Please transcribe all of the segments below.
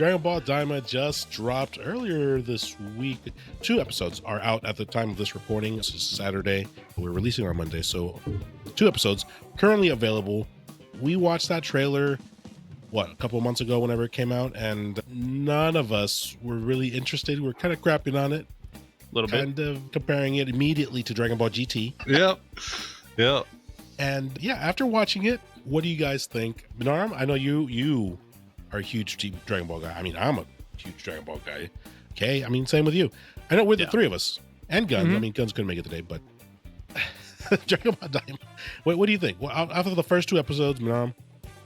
Dragon Ball Daima just dropped earlier this week. 2 episodes are out at the time of this recording. This is Saturday. We're releasing on Monday, so 2 episodes currently available. We watched that trailer, a couple of months ago whenever it came out, and none of us were really interested. We were kind of crapping on it. A little bit. Kind of comparing it immediately to Dragon Ball GT. Yep. And yeah, after watching it, what do you guys think? Minarum, I know you are a huge Dragon Ball guy. I mean, I'm a huge Dragon Ball guy. Okay, I mean, same with you. I know we're the 3 of us. And gUNzz. Mm-hmm. I mean, gUNzz couldn't make it today, but Dragon Ball Daima. What do you think? Well, after the first 2 episodes, Minarum,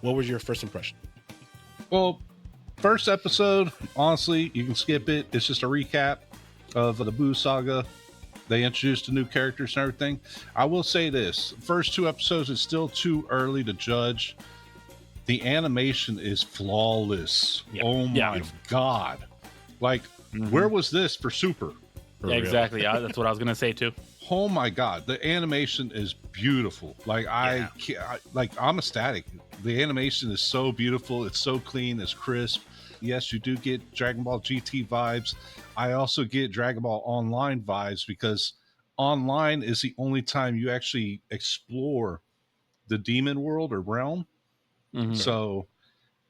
what was your first impression? Well, first episode, honestly, you can skip it. It's just a recap of the Buu saga. They introduced the new characters and everything. I will say this. First 2 episodes, it's still too early to judge. The animation is flawless. Yeah. Oh my God. Like, where was this for Super? Yeah, exactly. Yeah, that's what I was going to say too. Oh my God. The animation is beautiful. Like, I'm ecstatic. The animation is so beautiful. It's so clean. It's crisp. Yes, you do get Dragon Ball GT vibes. I also get Dragon Ball Online vibes because online is the only time you actually explore the demon world or realm. Mm-hmm. So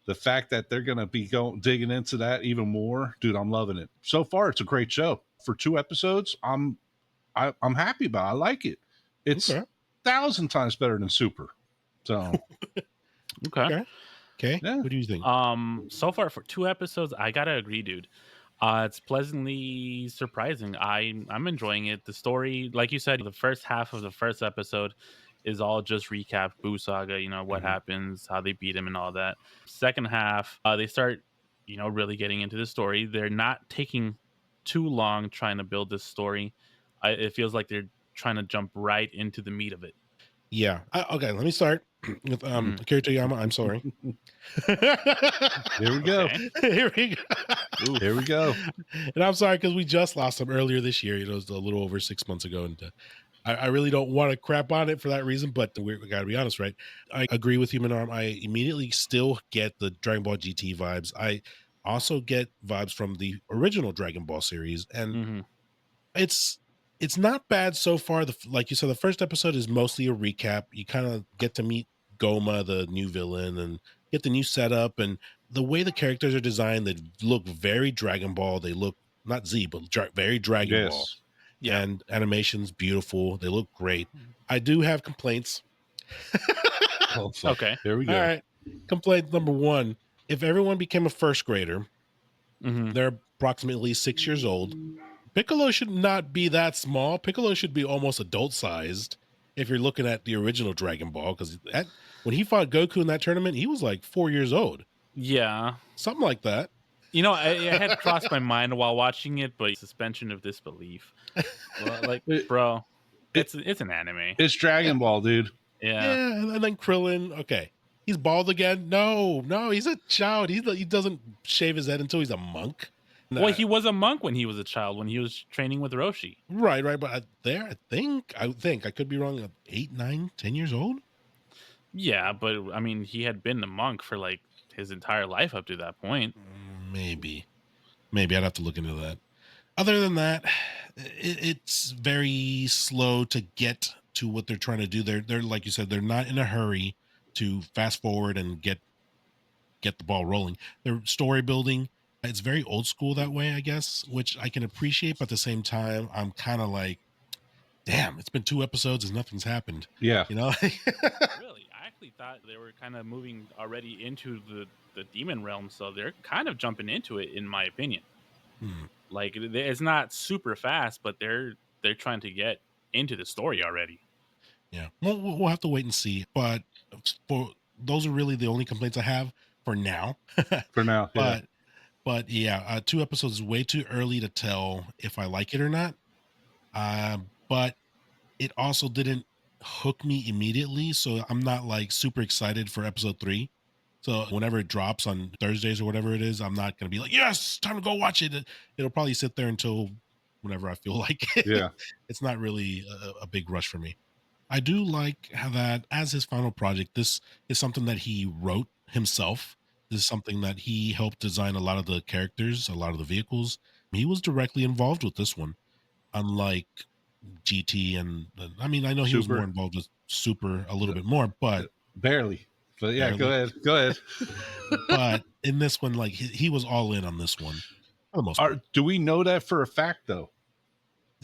the fact that they're going to be digging into that even more, dude, I'm loving it. So far, it's a great show. For 2 episodes, I'm happy about it. I like it. It's 1,000 times better than Super. So Okay. Yeah. What do you think? So far for 2 episodes, I gotta agree, dude. It's pleasantly surprising. I'm enjoying it. The story, like you said, the first half of the first episode is all just recap Buu saga, what happens, how they beat him and all that. Second half, they start, really getting into the story. They're not taking too long trying to build this story. It feels like they're trying to jump right into the meat of it. Yeah. Okay, let me start with Akira Toriyama. I'm sorry. Here we go. Okay. Here we go. And I'm sorry because we just lost him earlier this year. It was a little over 6 months ago, and I really don't want to crap on it for that reason. But we got to be honest, right? I agree with you, Minarum. I immediately still get the Dragon Ball GT vibes. I also get vibes from the original Dragon Ball series, and it's not bad so far. Like you said, the first episode is mostly a recap. You kind of get to meet Goma, the new villain, and get the new setup. And the way the characters are designed, they look very Dragon Ball. They look not Z, but very Dragon Ball. Yeah. And animation's beautiful. They look great. I do have complaints. Okay. Here we go. All right. Complaint number 1. If everyone became a first grader, they're approximately 6 years old. Piccolo should not be that small. Piccolo should be almost adult-sized if you're looking at the original Dragon Ball, because when he fought Goku in that tournament, he was like 4 years old. Yeah. Something like that. It had crossed my mind while watching it, but suspension of disbelief. Bro, it's an anime. It's Dragon Ball, dude. Yeah. And then Krillin, okay. He's bald again? No, he's a child. He doesn't shave his head until he's a monk. Well, he was a monk when he was a child, when he was training with Roshi. Right. But I think I could be wrong. 8, 9, 10 years old. Yeah, but I mean, he had been a monk for like his entire life up to that point. Maybe I'd have to look into that. Other than that, it's very slow to get to what they're trying to do. They're like you said, they're not in a hurry to fast forward and get the ball rolling. Their story building, it's very old school that way, I guess, which I can appreciate, but at the same time, I'm kind of like, damn, it's been 2 episodes and nothing's happened. Yeah. Really? I actually thought they were kind of moving already into the demon realm, so they're kind of jumping into it, in my opinion. Like, it's not super fast, but they're trying to get into the story already. Yeah. Well, we'll have to wait and see, but those are really the only complaints I have for now. For now, yeah. But yeah, 2 episodes is way too early to tell if I like it or not. But it also didn't hook me immediately, so I'm not like super excited for episode 3. So whenever it drops on Thursdays or whatever it is, I'm not going to be like, yes, time to go watch it. It'll probably sit there until whenever I feel like it. Yeah. It's not really a big rush for me. I do like how that as his final project, this is something that he wrote himself. This is something that he helped design a lot of the characters, a lot of the vehicles. He was directly involved with this one, unlike GT and I mean, I know he was more Super, involved with Super a little bit more, but barely. But yeah, go barely. ahead. Go ahead. But in this one, like he was all in on this one for the most part. Do we know that for a fact though?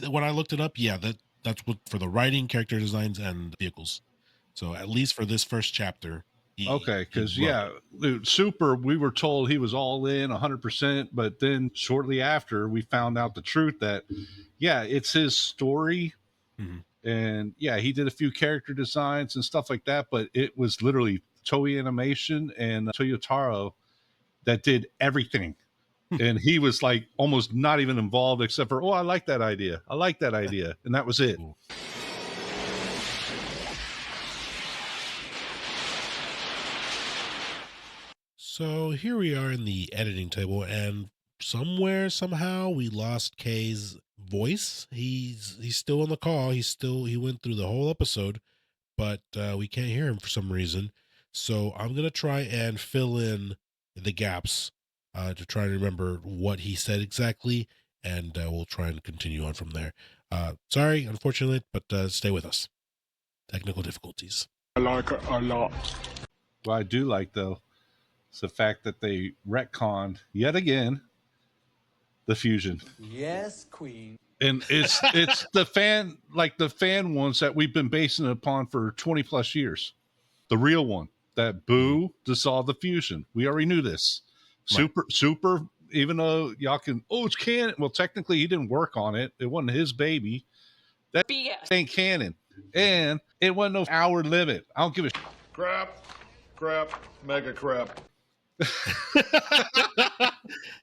When I looked it up, yeah, that's what for the writing, character designs, and vehicles. So at least for this first chapter, Okay, he because wrote it. yeah, dude, Super, we were told he was all in 100%, but then shortly after we found out the truth that yeah, it's his story, Mhm. and yeah, he did a few character designs and stuff like that, but it was literally Toei Animation and Toyotaro that did everything. And he was like almost not even involved except for, oh, I like that idea. I like that idea. And that was it. Cool. So here we are in the editing table, and somewhere, somehow, we lost Kay's voice. He's still on the call. He went through the whole episode, but we can't hear him for some reason. So I'm gonna try and fill in the gaps to try and remember what he said exactly, and we'll try and continue on from there. Sorry, unfortunately, but stay with us. Technical difficulties. I like it a lot. What I do like though is the fact that they retconned yet again the fusion. Yes, Queen. And it's the fan ones that we've been basing it upon for 20 plus years. The real one that Boo dissolved the fusion. We already knew this. Right. Super, even though y'all can, oh, it's canon. Well, technically he didn't work on it. It wasn't his baby. That ain't canon. And it wasn't no hour limit. I don't give a Crap, mega crap.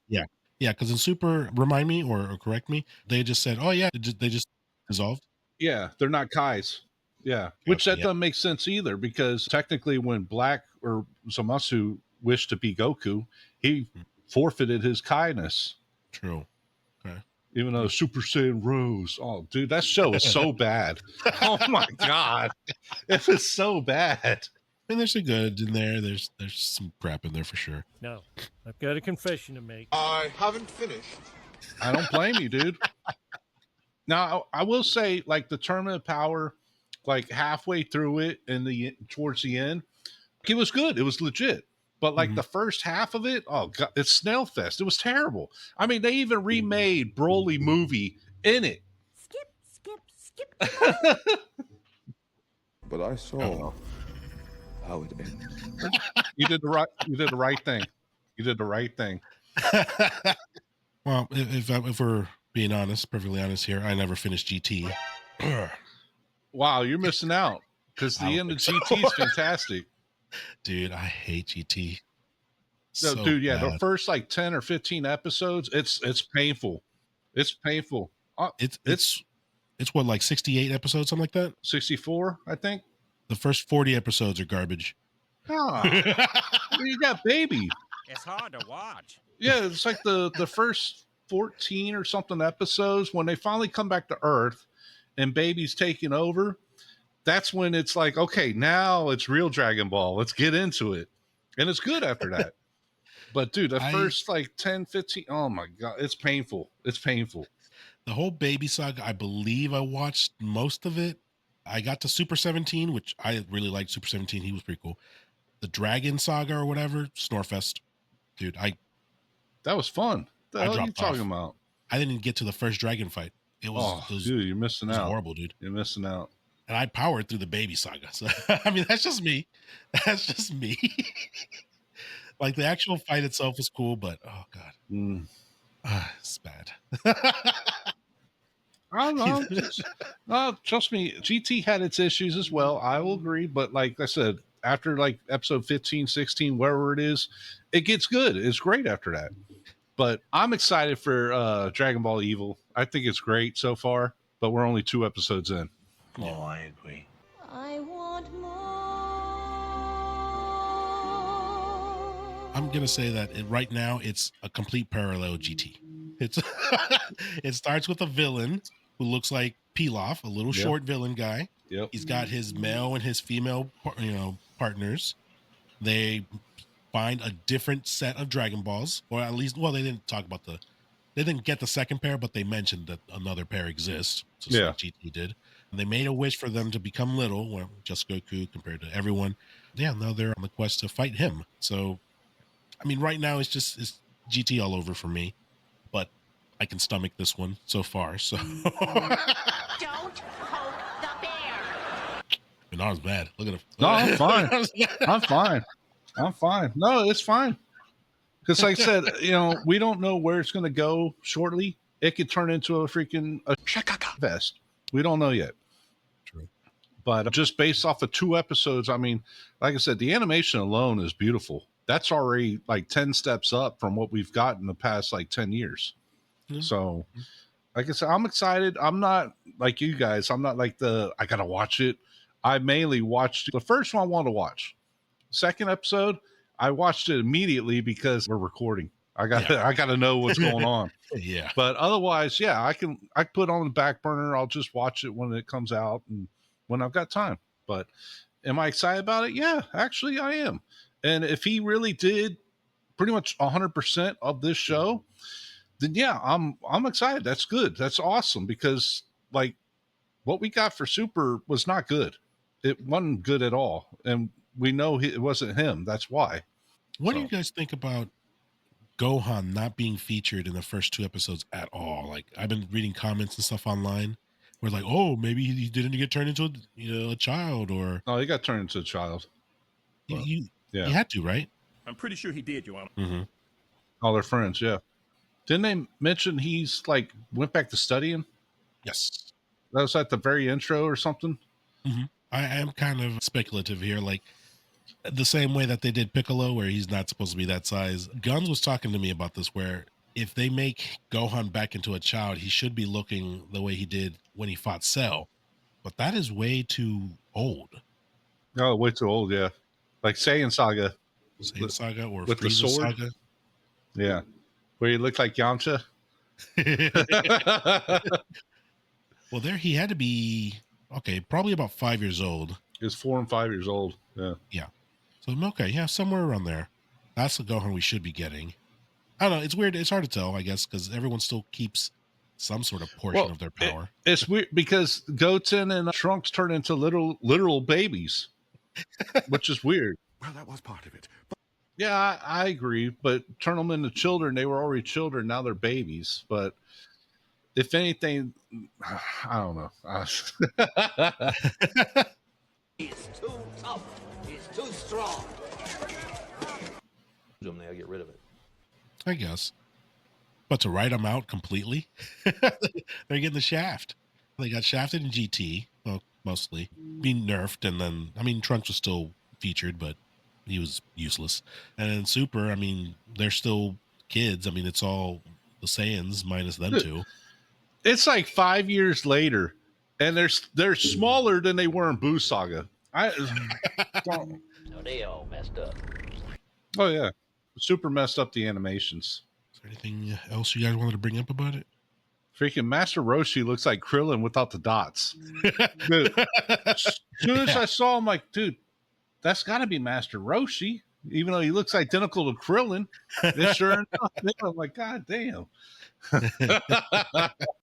Yeah, because in Super, remind me or correct me, they just said, "Oh yeah, they just dissolved." Yeah, they're not Kais. Yeah, which Okay, that doesn't make sense either because technically, when Black or Zamasu wished to be Goku, he forfeited his Kai-ness. True. Okay. Even though Super Saiyan rose. Oh, dude, that show is so bad. Oh my god, it was so bad. I mean, there's some good in there. There's some crap in there for sure. No, I've got a confession to make. I haven't finished. I don't blame you, dude. Now, I will say, like the Tournament of Power, like halfway through it and towards the end, it was good. It was legit. But like the first half of it, oh god, it's snail fest. It was terrible. I mean, they even remade Broly movie in it. Skip. But I saw how it ended. You did the right thing. You did the right thing. Well, if we're being honest, perfectly honest here, I never finished GT. Wow, you're missing out because the end of GT is fantastic. Dude, I hate GT. No, So dude, yeah, the bad. first like 10 or 15 episodes, it's painful. It's painful. It's what, like 68 episodes, something like that. 64, I think. The first 40 episodes are garbage. Ah, you got baby. It's hard to watch. Yeah, it's like the first 14 or something episodes when they finally come back to Earth and baby's taking over. That's when it's like, okay, now it's real Dragon Ball. Let's get into it. And it's good after that. But dude, the first like 10, 15, oh my God, it's painful. It's painful. The whole baby saga, I believe I watched most of it. I got to Super 17, which I really liked. Super 17, he was pretty cool. The Dragon Saga or whatever, Snorefest. Dude, that was fun. The hell are you talking about? I didn't get to the first dragon fight. It was, dude, you're missing out. Horrible, dude. You're missing out. And I powered through the baby saga. So I mean, that's just me. That's just me. Like the actual fight itself is cool, but oh god, it's bad. I don't know. Trust me, GT had its issues as well. I will agree, but like I said, after like episode 15, 16, wherever it is, it gets good. It's great after that. But I'm excited for Dragon Ball Evil. I think it's great so far, but we're only 2 episodes in. Oh, I agree. I want more. I'm gonna say that right now it's a complete parallel GT. It's it starts with a villain who looks like Pilaf, a little short villain guy. Yep. He's got his male and his female, partners. They find a different set of Dragon Balls, or at least, well, they didn't talk about they didn't get the second pair, but they mentioned that another pair exists, just like GT did. And they made a wish for them to become little, well, just Goku compared to everyone. Yeah, now they're on the quest to fight him. So, I mean, right now it's GT all over for me, but I can stomach this one so far. So, Don't poke the bear. Minarum's mad. Look at him. No, I'm fine. I'm fine. I'm fine. No, it's fine. Because like I said, we don't know where it's going to go shortly. It could turn into a freaking vest. We don't know yet. True. But just based off of 2 episodes, I mean, like I said, the animation alone is beautiful. That's already like 10 steps up from what we've got in the past like 10 years. Mm-hmm. So, like I said, I'm excited. I'm not like you guys. I'm not like I got to watch it. I mainly watched the first one I wanted to watch. Second episode, I watched it immediately because we're recording. I got to know what's going on. Yeah. But otherwise, I put on the back burner. I'll just watch it when it comes out and when I've got time. But am I excited about it? Yeah, actually I am. And if he really did pretty much 100% of this show, then I'm excited. That's good. That's awesome because like what we got for Super was not good. It wasn't good at all. And we know it wasn't him. That's why. What do you guys think about Gohan not being featured in the first 2 episodes at all? Like, I've been reading comments and stuff online where like, oh, maybe he didn't get turned into a child, or no, he got turned into a child. You had to, right? I'm pretty sure he did, Your Honor. Mm-hmm. All their friends, yeah. Didn't they mention he's like went back to studying? Yes, that was at the very intro or something. Mm-hmm. I am kind of speculative here, like the same way that they did Piccolo, where he's not supposed to be that size. gUNzz was talking to me about this, where if they make Gohan back into a child, he should be looking the way he did when he fought Cell. But that is way too old. Oh, way too old, yeah. Like Saiyan Saga. Saiyan Saga or with Frieza the sword. Saga. Yeah. Where he looked like Yamcha. Well, there he had to be, probably about 5 years old. He was 4 and 5 years old. Yeah. Yeah. So, somewhere around there. That's the Gohan we should be getting. I don't know. It's weird. It's hard to tell, I guess, because everyone still keeps some sort of portion of their power. It's weird because Goten and Trunks turn into literal babies, which is weird. Well, that was part of it. Yeah, I agree. But turn them into children. They were already children. Now they're babies. But if anything, I don't know. He's too tough. He's too strong. They'll get rid of it. I guess. But to write them out completely, they're getting the shaft. They got shafted in GT, well, mostly being nerfed. And then, Trunks was still featured, but he was useless. And in Super, they're still kids. It's all the Saiyans minus them two. It's like 5 years later, and they're smaller than they were in Buu Saga. No, they all messed up. Oh, yeah. Super messed up the animations. Is there anything else you guys wanted to bring up about it? Freaking Master Roshi looks like Krillin without the dots. Dude, as soon as I saw him, like, dude, that's got to be Master Roshi, even though he looks identical to Krillin. It's sure enough. I'm like, God damn.